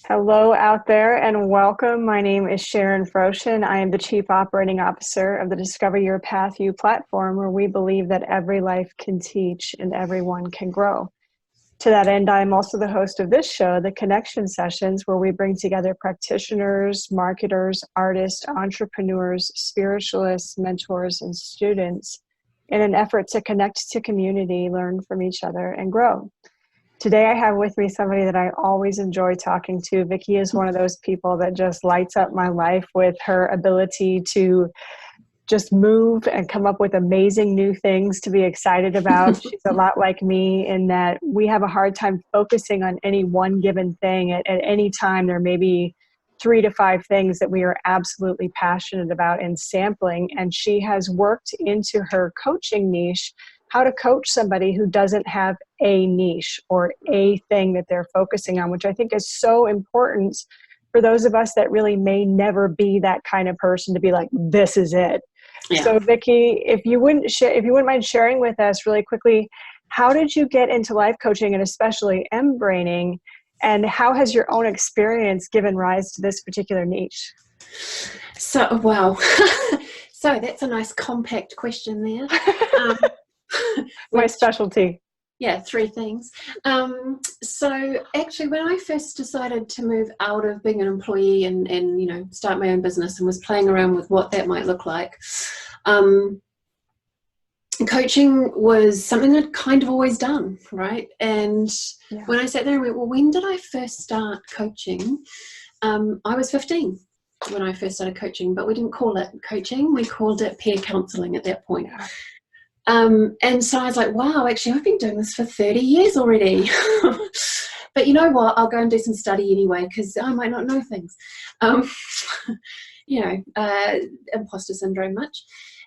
Hello out there and welcome. My name is Sharon Froshin. I am the Chief Operating Officer of the Discover Your Path U platform, where we believe that every life can teach and everyone can grow. To that end, I am also the host of this show, The Connection Sessions, where we bring together practitioners, marketers, artists, entrepreneurs, spiritualists, mentors, and students in an effort to connect to community, learn from each other, and grow. Today I have with me somebody that I always enjoy talking to. Vikki is one of those people that just lights up my life with her ability to just move and come up with amazing new things to be excited about. She's a lot like me in that we have a hard time focusing on any one given thing. At any time, there may be 3 to 5 things that we are absolutely passionate about and sampling. And she has worked into her coaching niche how to coach somebody who doesn't have a niche or a thing that they're focusing on, which I think is so important for those of us that really may never be that kind of person to be like, this is it. Yeah. So Vikki, if you wouldn't mind sharing with us really quickly, how did you get into life coaching and especially mBraining, and how has your own experience given rise to this particular niche? So, wow. So that's a nice compact question there. My specialty. Yeah, 3 things. So actually, when I first decided to move out of being an employee and start my own business and was playing around with what that might look like, coaching was something I'd kind of always done, right? And when I sat there and went, well, when did I first start coaching? I was 15 when I first started coaching, but we didn't call it coaching. We called it peer counseling at that point. And so I was like, wow, actually, I've been doing this for 30 years already. But you know what? I'll go and do some study anyway, because I might not know things. Imposter syndrome much.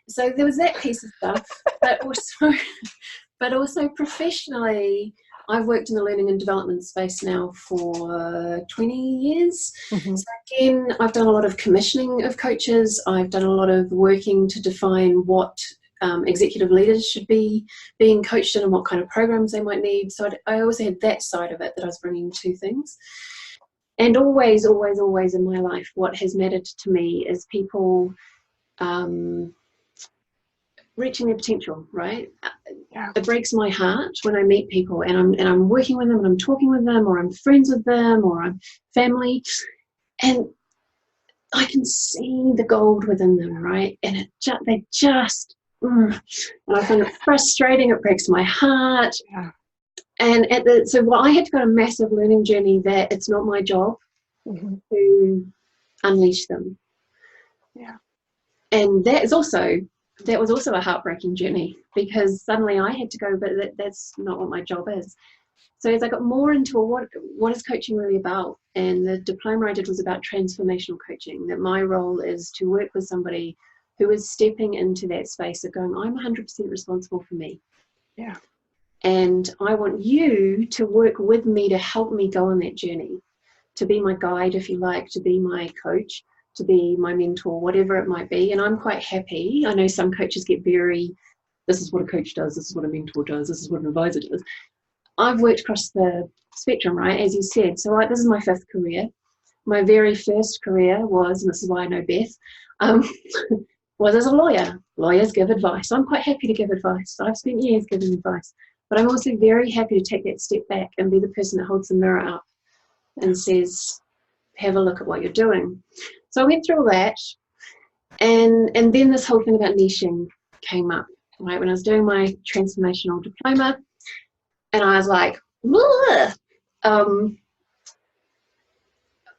So there was that piece of stuff. But also professionally, I've worked in the learning and development space now for 20 years. Mm-hmm. So again, I've done a lot of commissioning of coaches. I've done a lot of working to define what executive leaders should be being coached in and what kind of programs they might need. So I always had that side of it that I was bringing to things. And always, always, always in my life, what has mattered to me is people reaching their potential, right? Yeah. It breaks my heart when I meet people and I'm working with them and I'm talking with them, or I'm friends with them, or I'm family, and I can see the gold within them, right? And and I find it frustrating. It breaks my heart. Yeah. And so I had to go on a massive learning journey that it's not my job to unleash them. Yeah. And that was also a heartbreaking journey, because suddenly I had to go, but that's not what my job is. So as I got more into what is coaching really about, and the diploma I did was about transformational coaching, that my role is to work with somebody who is stepping into that space of going, I'm 100% responsible for me. Yeah. And I want you to work with me to help me go on that journey, to be my guide, if you like, to be my coach, to be my mentor, whatever it might be. And I'm quite happy. I know some coaches get this is what a coach does, this is what a mentor does, this is what an advisor does. I've worked across the spectrum, right, as you said. So this is my 5th career. My very first career was, and this is why I know Beth, was as a lawyer. Lawyers give advice. I'm quite happy to give advice. I've spent years giving advice. But I'm also very happy to take that step back and be the person that holds the mirror up and says, have a look at what you're doing. So I went through all that. And then this whole thing about niching came up, right? When I was doing my transformational diploma, and I was like,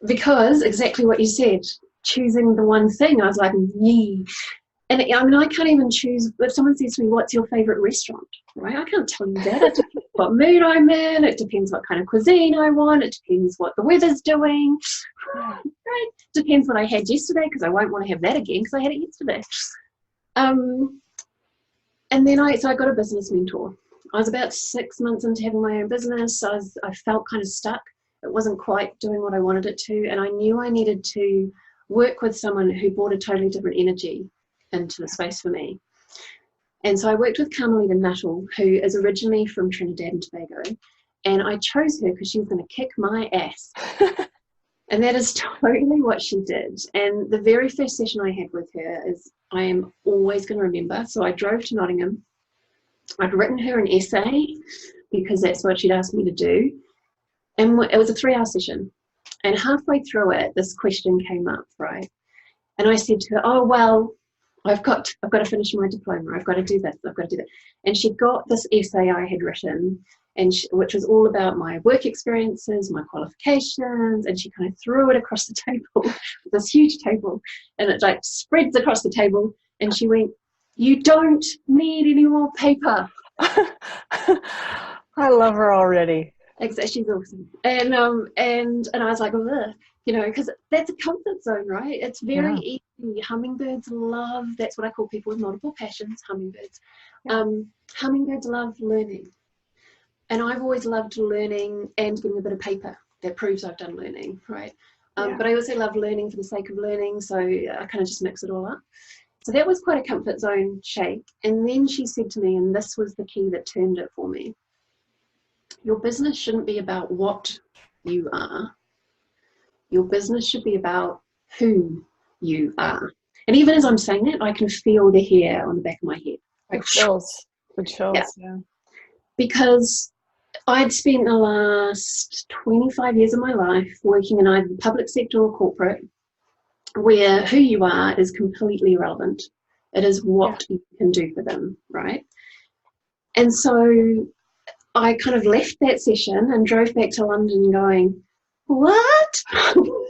because exactly what you said, choosing the one thing, I was like, yee. And I mean, I can't even choose. If someone says to me, what's your favorite restaurant, right? I can't tell you that. It depends what mood I'm in. It depends what kind of cuisine I want. It depends what the weather's doing. Right? Depends what I had yesterday, because I won't want to have that again because I had it yesterday. And then I got a business mentor. I was about 6 months into having my own business. I felt kind of stuck. It wasn't quite doing what I wanted it to. And I knew I needed to work with someone who brought a totally different energy into the space for me. And so I worked with Carmelita Nuttall, who is originally from Trinidad and Tobago. And I chose her because she was going to kick my ass. And that is totally what she did. And the very first session I had with her is, I am always going to remember. So I drove to Nottingham. I'd written her an essay because that's what she'd asked me to do. And it was a 3-hour session. And halfway through it, this question came up, right? And I said to her, oh, well, I've got to finish my diploma. I've got to do this. I've got to do that. And she got this essay I had written, which was all about my work experiences, my qualifications, and she kind of threw it across the table, this huge table, and it like spreads across the table. And she went, you don't need any more paper. I love her already. Exactly, she's awesome. And I was like, ugh, you know, because that's a comfort zone, right? It's very easy. Hummingbirds love, that's what I call people with multiple passions, hummingbirds. Hummingbirds love learning. And I've always loved learning and getting a bit of paper that proves I've done learning, right? But I also love learning for the sake of learning, so I kind of just mix it all up. So that was quite a comfort zone shake. And then she said to me, and this was the key that turned it for me, your business shouldn't be about what you are. Your business should be about who you are. And even as I'm saying that, I can feel the hair on the back of my head. Like chills. The chills, yeah. Because I'd spent the last 25 years of my life working in either the public sector or corporate, where who you are is completely irrelevant. It is what you can do for them, right? And so I kind of left that session and drove back to London going, what? Who?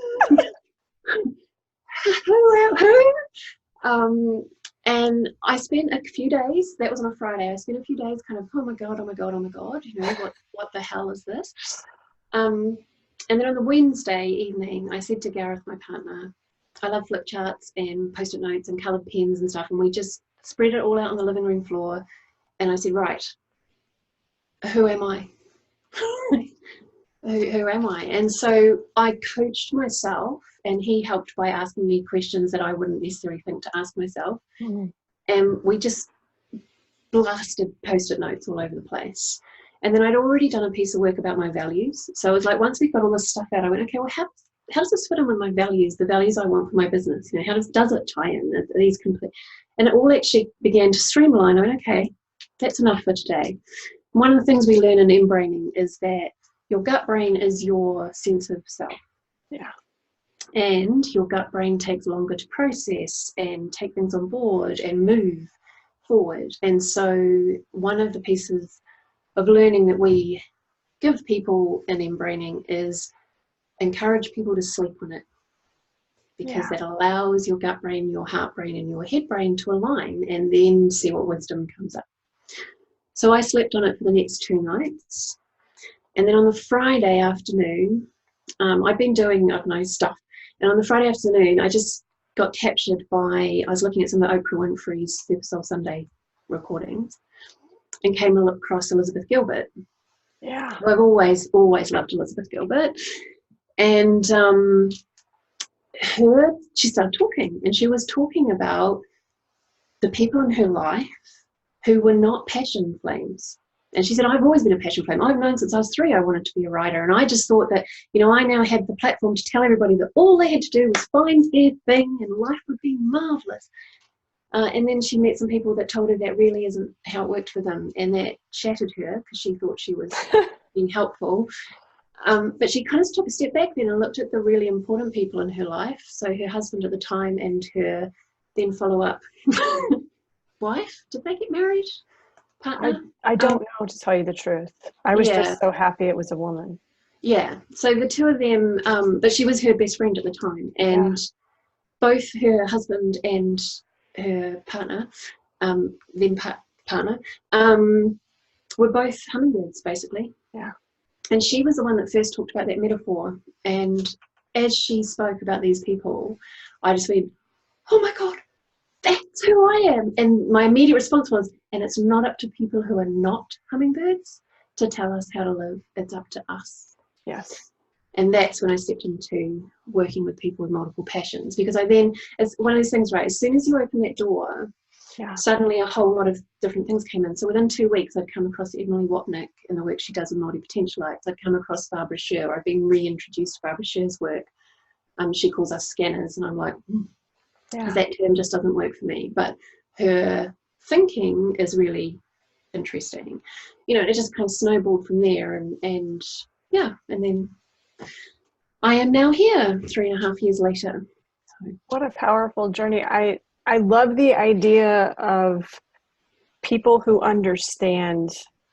And I spent a few days, that was on a Friday, I spent a few days kind of, oh my God, you know, what the hell is this? And then on the Wednesday evening, I said to Gareth, my partner, I love flip charts and post-it notes and coloured pens and stuff, and we just spread it all out on the living room floor. And I said, right, who am I? Who am I? And so I coached myself, and he helped by asking me questions that I wouldn't necessarily think to ask myself. And we just blasted post-it notes all over the place. And then I'd already done a piece of work about my values. So it was like, once we got all this stuff out, I went, okay, well, how does this fit in with my values, the values I want for my business? You know, how does it tie in? Are these complete? And it all actually began to streamline. I went, okay, that's enough for today. One of the things we learn in mBraining is that your gut brain is your sense of self. Yeah. And your gut brain takes longer to process and take things on board and move forward. And so one of the pieces of learning that we give people in mBraining is encourage people to sleep on it, because that allows your gut brain, your heart brain, and your head brain to align, and then see what wisdom comes up. So I slept on it for the next 2 nights. And then on the Friday afternoon, I'd been doing, I don't know, stuff. And on the Friday afternoon, I just got captured by, I was looking at some of Oprah Winfrey's Super Soul Sunday recordings and came across Elizabeth Gilbert. Yeah. I've always loved Elizabeth Gilbert. And she started talking, and she was talking about the people in her life who were not passion flames. And she said, I've always been a passion flame. I've known since I was 3 I wanted to be a writer. And I just thought that, you know, I now had the platform to tell everybody that all they had to do was find their thing and life would be marvelous. And then she met some people that told her that really isn't how it worked for them. And that shattered her, because she thought she was being helpful. But she kind of took a step back then and looked at the really important people in her life. So her husband at the time and her then follow-up wife. Did they get married? Partner? I don't know, to tell you the truth. I was just so happy it was a woman. Yeah. So the two of them, but she was her best friend at the time. And both her husband and her partner, partner, were both hummingbirds, basically. Yeah. And she was the one that first talked about that metaphor. And as she spoke about these people, I just went, oh my God, that's who I am. And my immediate response was, and it's not up to people who are not hummingbirds to tell us how to live. It's up to us. Yes. And that's when I stepped into working with people with multiple passions, because it's one of those things, right? As soon as you open that door, suddenly a whole lot of different things came in. So within 2 weeks, I'd come across Emily Watnick and the work she does with multi-potentialites. I'd come across Barbara Sher. I've been reintroduced to Barbara Sher's work She calls us scanners, and I'm like, Yeah. that term just doesn't work for me. But her thinking is really interesting. It just kind of snowballed from there, and then I am now here 3.5 years later. So. What a powerful journey. I love the idea of people who understand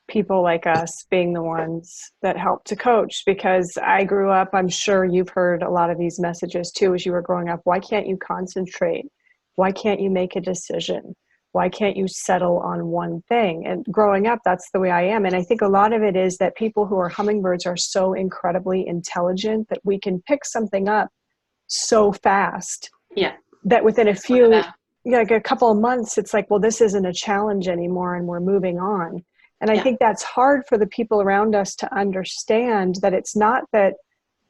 people like us being the ones that help to coach, because I grew up, I'm sure you've heard a lot of these messages too as you were growing up. Why can't you concentrate? Why can't you make a decision? Why can't you settle on one thing? And growing up, that's the way I am. And I think a lot of it is that people who are hummingbirds are so incredibly intelligent that we can pick something up so fast. Yeah. That within a few, like a couple of months, it's like, well, this isn't a challenge anymore and we're moving on. And I think that's hard for the people around us to understand, that it's not that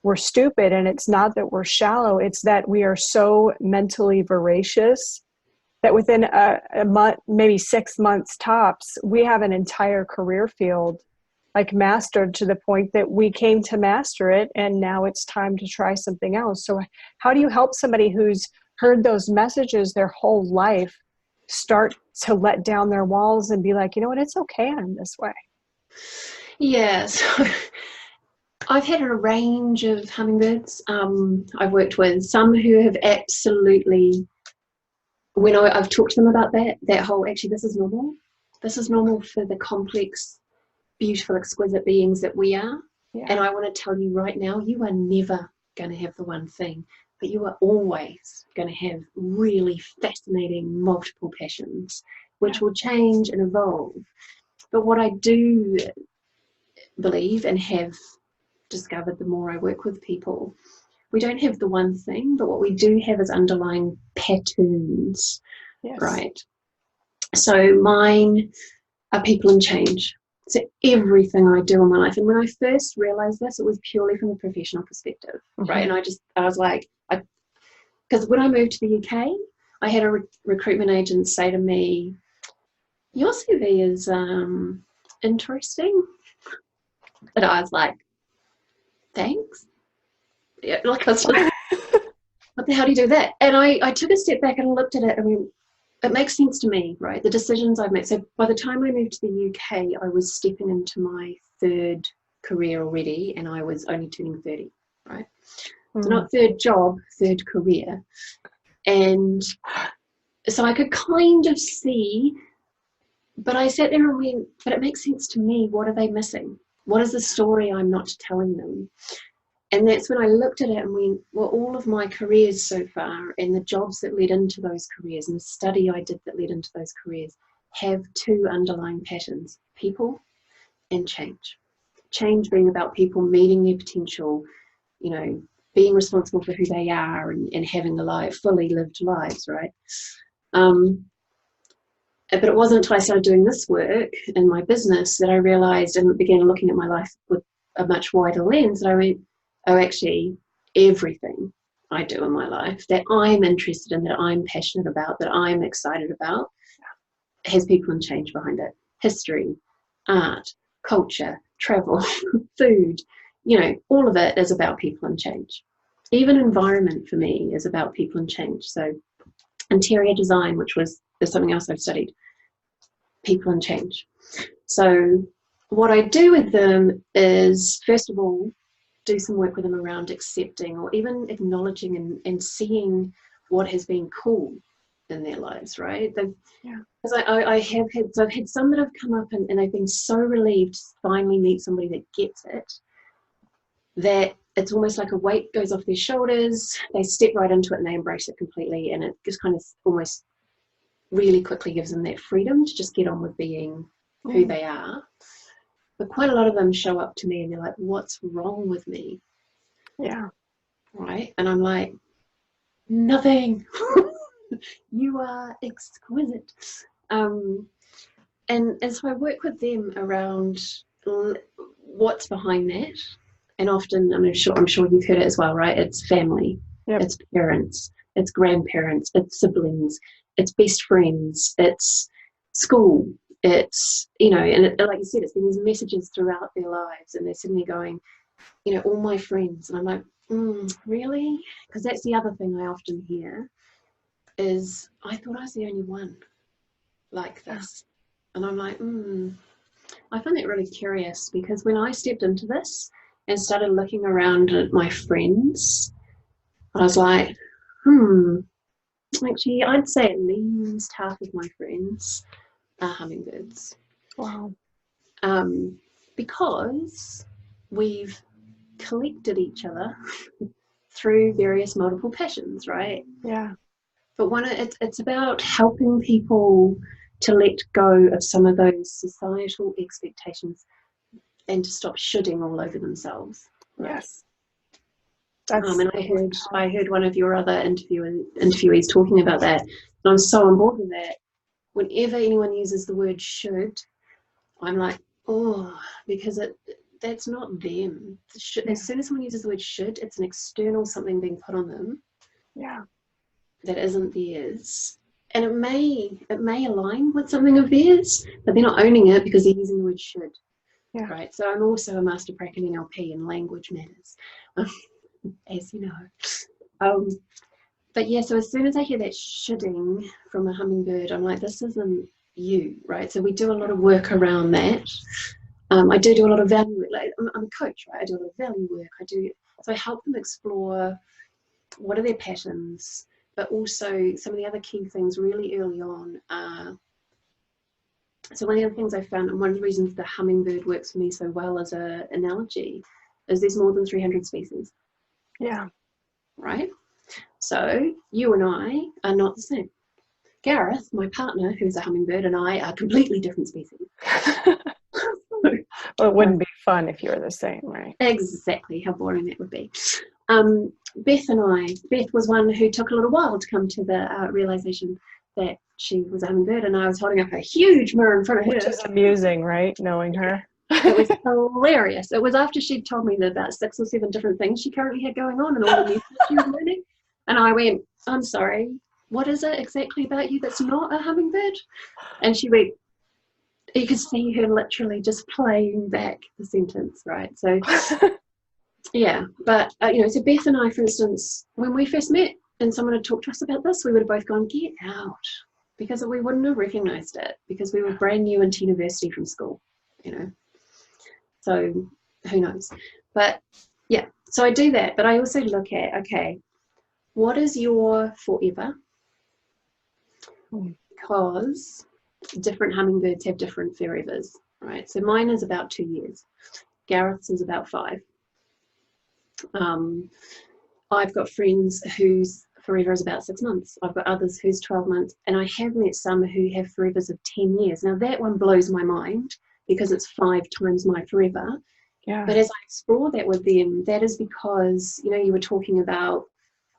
we're stupid and it's not that we're shallow. It's that we are so mentally voracious that within a month, maybe 6 months tops, we have an entire career field like mastered to the point that we came to master it. And now it's time to try something else. So how do you help somebody who's heard those messages their whole life start to let down their walls and be like, you know what, it's okay, I'm this way? Yeah, so I've had a range of hummingbirds. I've worked with some who have absolutely, when I've talked to them about that whole, actually, this is normal. This is normal for the complex, beautiful, exquisite beings that we are. Yeah. And I want to tell you right now, you are never going to have the one thing, but you are always going to have really fascinating multiple passions, which will change and evolve. But what I do believe and have discovered the more I work with people, we don't have the one thing, but what we do have is underlying patterns, right? So mine are people and change. So everything I do in my life, and when I first realized this, it was purely from a professional perspective, right? And I was like, because when I moved to the UK, I had a recruitment agent say to me, your CV is interesting. And I was like, thanks. Yeah, like I was like, what the hell do you do that? And I took a step back and I looked at it. I mean, it makes sense to me, right? The decisions I've made. So by the time I moved to the UK, I was stepping into my third career already, and I was only turning 30, right? So not third job, third career. And so I could kind of see, but I sat there and went, but it makes sense to me. What are they missing? What is the story I'm not telling them? And that's when I looked at it and went, well, all of my careers so far and the jobs that led into those careers and the study I did that led into those careers have two underlying patterns: people and change. Change being about people meeting their potential, being responsible for who they are and having fully lived lives, right? But it wasn't until I started doing this work in my business that I realized and began looking at my life with a much wider lens that I went, oh, actually, everything I do in my life that I'm interested in, that I'm passionate about, that I'm excited about, has people and change behind it. History, art, culture, travel, food, all of it is about people and change. Even environment for me is about people and change. So interior design, which is something else I've studied, people and change. So what I do with them is, first of all, do some work with them around accepting or even acknowledging and seeing what has been cool in their lives, right? Because I've had some that have come up and they've been so relieved to finally meet somebody that gets it, that it's almost like a weight goes off their shoulders. They step right into it and they embrace it completely, and it just kind of almost really quickly gives them that freedom to just get on with being who they are. But quite a lot of them show up to me and they're like, what's wrong with me? Yeah. Right? And I'm like, nothing. You are exquisite. And so I work with them around what's behind that. And often, I'm sure you've heard it as well, right? It's family, it's parents, it's grandparents, it's siblings, it's best friends, it's school, it's, and like you said, it's been these messages throughout their lives, and they're sitting there going, you know, all my friends. And I'm like, really? Because that's the other thing I often hear is, I thought I was the only one like this. And I'm like, I find that really curious, because when I stepped into this and started looking around at my friends, I was like, actually, I'd say at least half of my friends are hummingbirds. Wow. Because we've collected each other through various multiple passions, right? Yeah. But it's about helping people to let go of some of those societal expectations and to stop shoulding all over themselves. Right? Yes. And I heard one of your other interviewees talking about that, and I'm so on board with that. Whenever anyone uses the word should, I'm like, oh, because that's not them. As soon as someone uses the word should, it's an external something being put on them. Yeah. That isn't theirs. And it may align with something of theirs, but they're not owning it because they're using the word should. Yeah. Right. So I'm also a master prac in NLP, and language matters, as you know. But yeah, so as soon as I hear that shoulding from a hummingbird, I'm like, this isn't you, right? So we do a lot of work around that. I do a lot of value work. Like, I'm a coach, right? I do a lot of value work. So I help them explore what are their passions, but also some of the other key things really early on are. So one of the other things I found, and one of the reasons the hummingbird works for me so well as an analogy, is there's more than 300 species. Yeah. Right? So you and I are not the same. Gareth, my partner, who's a hummingbird, and I are completely different species. Well, it wouldn't be fun if you were the same, right? Exactly, how boring that would be. Beth was one who took a little while to come to the realization that she was a hummingbird, and I was holding up a huge mirror in front of her. Which is amusing, right? Knowing her. It was hilarious. It was after she'd told me about 6 or 7 different things she currently had going on and all the new things she was learning. And I went, I'm sorry, what is it exactly about you that's not a hummingbird? And she went, you could see her literally just playing back the sentence, right? So, yeah. But, so Beth and I, for instance, when we first met and someone had talked to us about this, we would have both gone, get out. Because we wouldn't have recognised it, because we were brand new into university from school, So who knows? But, yeah. So I do that. But I also look at, okay, what is your forever? Because different hummingbirds have different forevers, right? So mine is about 2 years. Gareth's is about 5. I've got friends whose forever is about 6 months. I've got others whose 12 months. And I have met some who have forevers of 10 years. Now that one blows my mind because it's 5 times my forever. Yeah. But as I explore that with them, that is because, you were talking about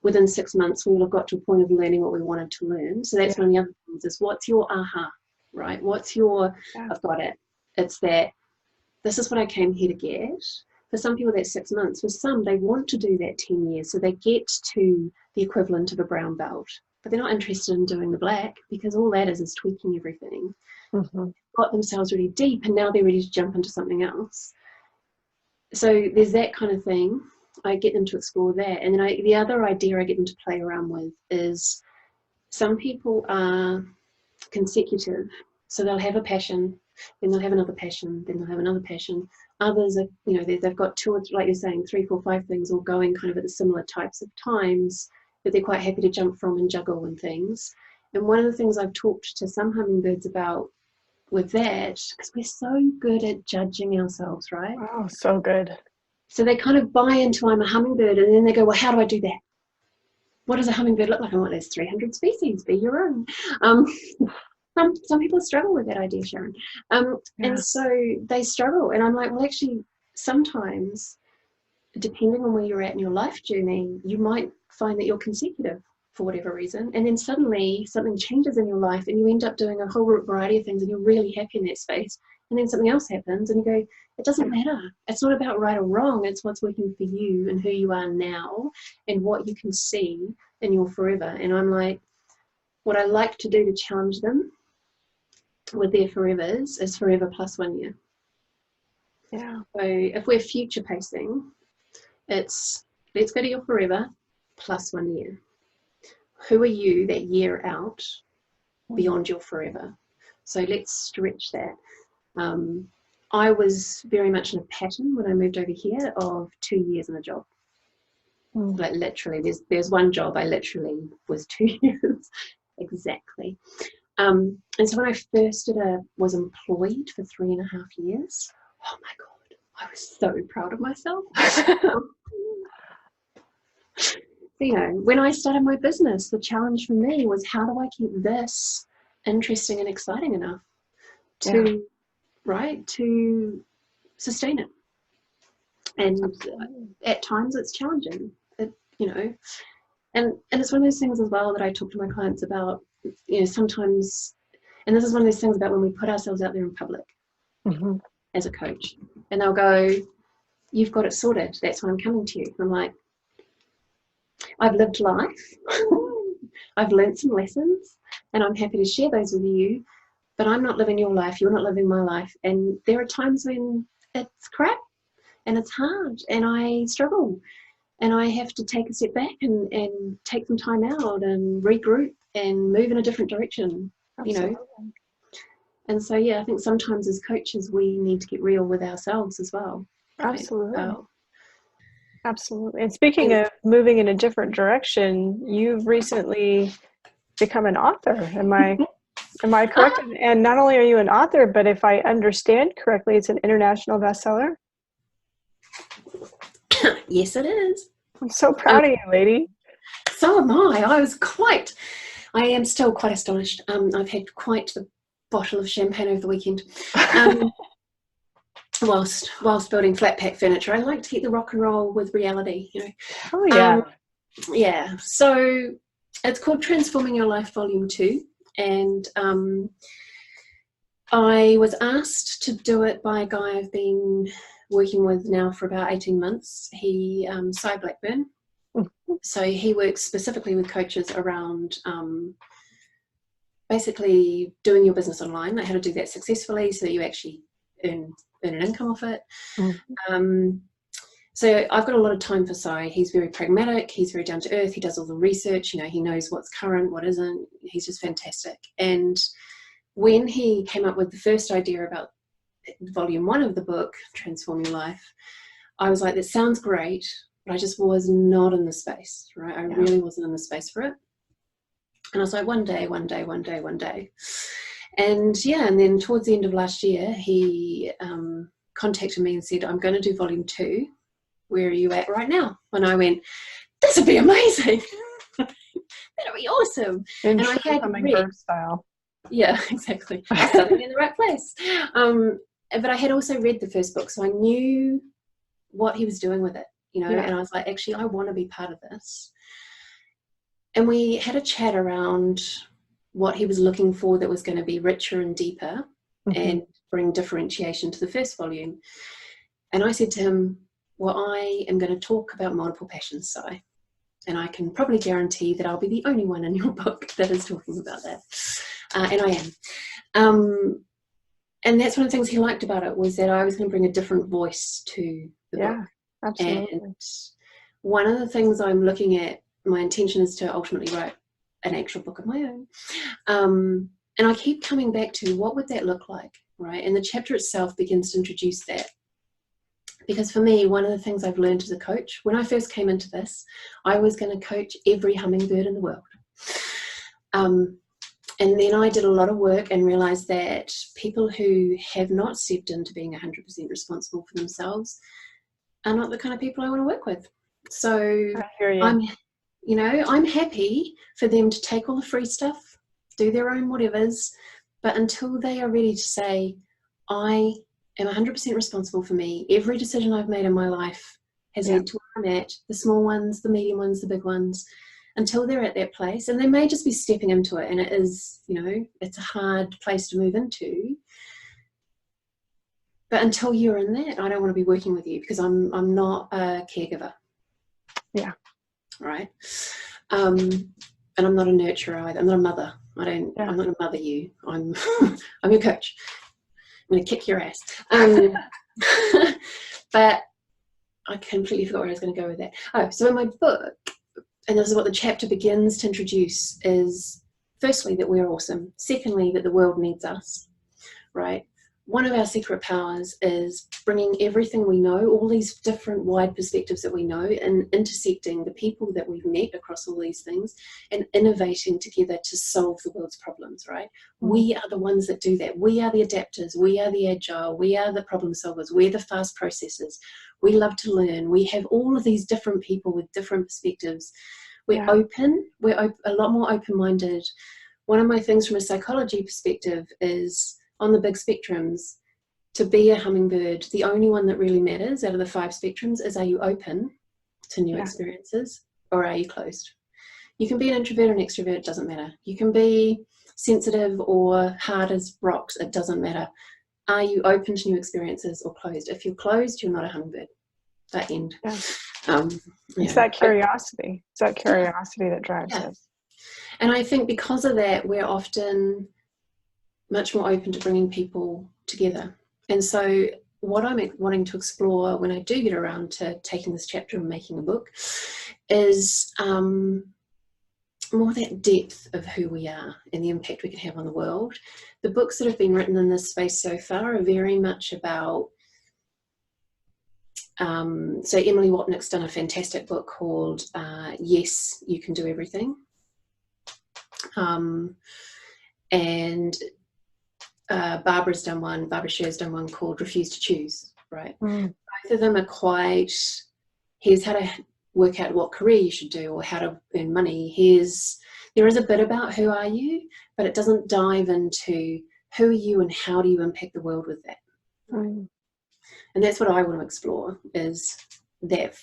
within 6 months, we will have got to a point of learning what we wanted to learn. So that's one of the other things is, what's your aha, right? What's your, I've got it. It's that, this is what I came here to get. For some people, that's 6 months. For some, they want to do that 10 years. So they get to the equivalent of a brown belt. But they're not interested in doing the black, because all that is tweaking everything. Mm-hmm. Got themselves really deep, and now they're ready to jump into something else. So there's that kind of thing. I get them to explore that. And then the other idea I get them to play around with is, some people are consecutive. So they'll have a passion, then they'll have another passion, then they'll have another passion. Others are, they've got 2 or 3, like you're saying, 3, 4, 5 things all going kind of at the similar types of times that they're quite happy to jump from and juggle and things. And one of the things I've talked to some hummingbirds about with that, because we're so good at judging ourselves, right? Oh, so good. So they kind of buy into, I'm a hummingbird, and then they go, well, how do I do that? What does a hummingbird look like? I'm like, there's 300 species, be your own. Some people struggle with that idea, Sharon. And so they struggle. And I'm like, well, actually, sometimes, depending on where you're at in your life journey, you might find that you're consecutive for whatever reason. And then suddenly something changes in your life and you end up doing a whole variety of things and you're really happy in that space. And then something else happens and you go, it doesn't matter. It's not about right or wrong. It's what's working for you and who you are now and what you can see in your forever. And I'm like, what I like to do to challenge them with their forevers is forever plus 1 year. Yeah. So if we're future pacing, it's let's go to your forever plus 1 year. Who are you that year out beyond your forever? So let's stretch that. I was very much in a pattern when I moved over here of 2 years in a job. Like literally, there's one job I literally was 2 years exactly. And so when I first was employed for 3.5 years, oh my God, I was so proud of myself. You know, when I started my business, the challenge for me was, how do I keep this interesting and exciting enough to, to sustain it? And at times it's challenging, you know, and it's one of those things as well that I talk to my clients about, you know, sometimes, and this is one of those things about when we put ourselves out there in public as a coach, and they'll go, you've got it sorted, that's why I'm coming to you. And I'm like, I've lived life, I've learned some lessons, and I'm happy to share those with you, but I'm not living your life, you're not living my life, and there are times when it's crap, and it's hard, and I struggle, and I have to take a step back and take some time out and regroup and move in a different direction. Absolutely. You know. And so, yeah, I think sometimes as coaches we need to get real with ourselves as well. Absolutely. Right? Absolutely. And speaking of moving in a different direction, you've recently become an author. Am I correct? And not only are you an author, but if I understand correctly, it's an international bestseller. Yes, it is. I'm so proud of you, lady. So am I. I am still quite astonished. I've had quite the bottle of champagne over the weekend. Whilst building flat pack furniture. I like to keep the rock and roll with reality, you know. Oh yeah. Yeah. So it's called Transforming Your Life Volume 2. And I was asked to do it by a guy I've been working with now for about 18 months. He, Cy Blackburn. So he works specifically with coaches around basically doing your business online, like how to do that successfully so that you actually earn an income off it. So I've got a lot of time for Cy. He's very pragmatic, he's very down to earth, he does all the research, you know, he knows what's current, what isn't. He's just fantastic. And when he came up with the first idea about volume 1 of the book, Transform Your Life, I was like, that sounds great, but I just was not in the space, right? I really wasn't in the space for it. And I was like, one day. And yeah, and then towards the end of last year, he contacted me and said, I'm going to do volume 2. Where are you at right now? And I went, this would be amazing. That'd be awesome. And I had read style. Yeah, exactly. Something in the right place. But I had also read the first book, so I knew what he was doing with it, you know, and I was like, actually, I want to be part of this. And we had a chat around what he was looking for that was going to be richer and deeper and bring differentiation to the first volume. And I said to him, well, I am going to talk about multiple passions, Cy, and I can probably guarantee that I'll be the only one in your book that is talking about that. And I am. And that's one of the things he liked about it, was that I was going to bring a different voice to the book. Absolutely. And one of the things I'm looking at, my intention is to ultimately write an actual book of my own. And I keep coming back to, what would that look like, right? And the chapter itself begins to introduce that. Because for me, one of the things I've learned as a coach, when I first came into this, I was going to coach every hummingbird in the world. And then I did a lot of work and realized that people who have not stepped into being 100% responsible for themselves are not the kind of people I want to work with. So I hear you. I'm happy for them to take all the free stuff, do their own whatevers, but until they are ready to say, I am 100% responsible for me. Every decision I've made in my life has led to where I'm at, the small ones, the medium ones, the big ones, until they're at that place. And they may just be stepping into it, and it is, you know, it's a hard place to move into. But until you're in that, I don't want to be working with you, because I'm not a caregiver. Yeah. Right. And I'm not a nurturer either. I'm not a mother. I'm not going to mother you. I'm your coach. going to kick your ass. But I completely forgot where I was going to go with that. Oh, so in my book, and this is what the chapter begins to introduce, is firstly that we're awesome. Secondly, that the world needs us, right? One of our secret powers is bringing everything we know, all these different wide perspectives that we know, and intersecting the people that we've met across all these things and innovating together to solve the world's problems, right? We are the ones that do that. We are the adapters. We are the agile. We are the problem solvers. We're the fast processors. We love to learn. We have all of these different people with different perspectives. We're open. We're a lot more open-minded. One of my things from a psychology perspective is, on the big spectrums, to be a hummingbird, the only one that really matters out of the 5 spectrums is, are you open to new experiences, or are you closed? You can be an introvert or an extrovert, it doesn't matter. You can be sensitive or hard as rocks, it doesn't matter. Are you open to new experiences or closed? If you're closed, you're not a hummingbird. That end. It's that curiosity. It's that curiosity that drives us. And I think because of that, we're often much more open to bringing people together. And so what I'm wanting to explore when I do get around to taking this chapter and making a book is more that depth of who we are and the impact we can have on the world. The books that have been written in this space so far are very much about, so Emily Watnick's done a fantastic book called Yes, You Can Do Everything. And Barbara Scher's done one called Refuse to Choose, right? Both of them are quite, here's how to work out what career you should do or how to earn money. There is a bit about who are you, but it doesn't dive into who are you and how do you impact the world with that. And that's what I want to explore, is that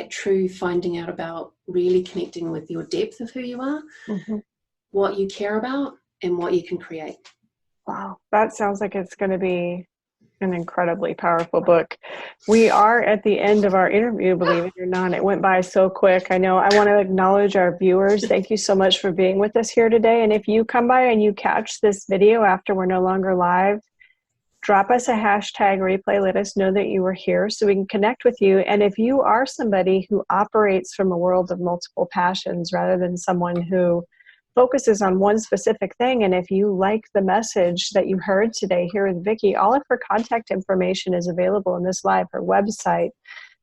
true finding out about really connecting with your depth of who you are, what you care about, and what you can create. Wow, that sounds like it's going to be an incredibly powerful book. We are at the end of our interview, believe it or not. It went by so quick. I know. I want to acknowledge our viewers. Thank you so much for being with us here today. And if you come by and you catch this video after we're no longer live, drop us a hashtag replay. Let us know that you were here so we can connect with you. And if you are somebody who operates from a world of multiple passions rather than someone who focuses on one specific thing, and if you like the message that you heard today here with Vikki, all of her contact information is available in this live. Her website,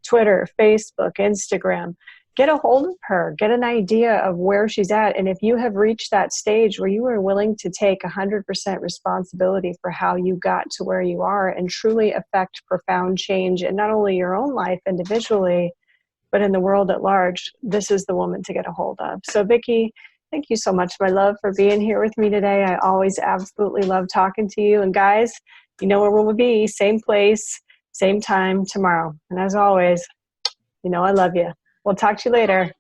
Twitter, Facebook, Instagram. Get a hold of her. Get an idea of where she's at. And if you have reached that stage where you are willing to take 100% responsibility for how you got to where you are and truly affect profound change in not only your own life individually, but in the world at large, this is the woman to get a hold of. So Vikki, thank you so much, my love, for being here with me today. I always absolutely love talking to you. And guys, you know where we'll be, same place, same time tomorrow. And as always, you know I love you. We'll talk to you later.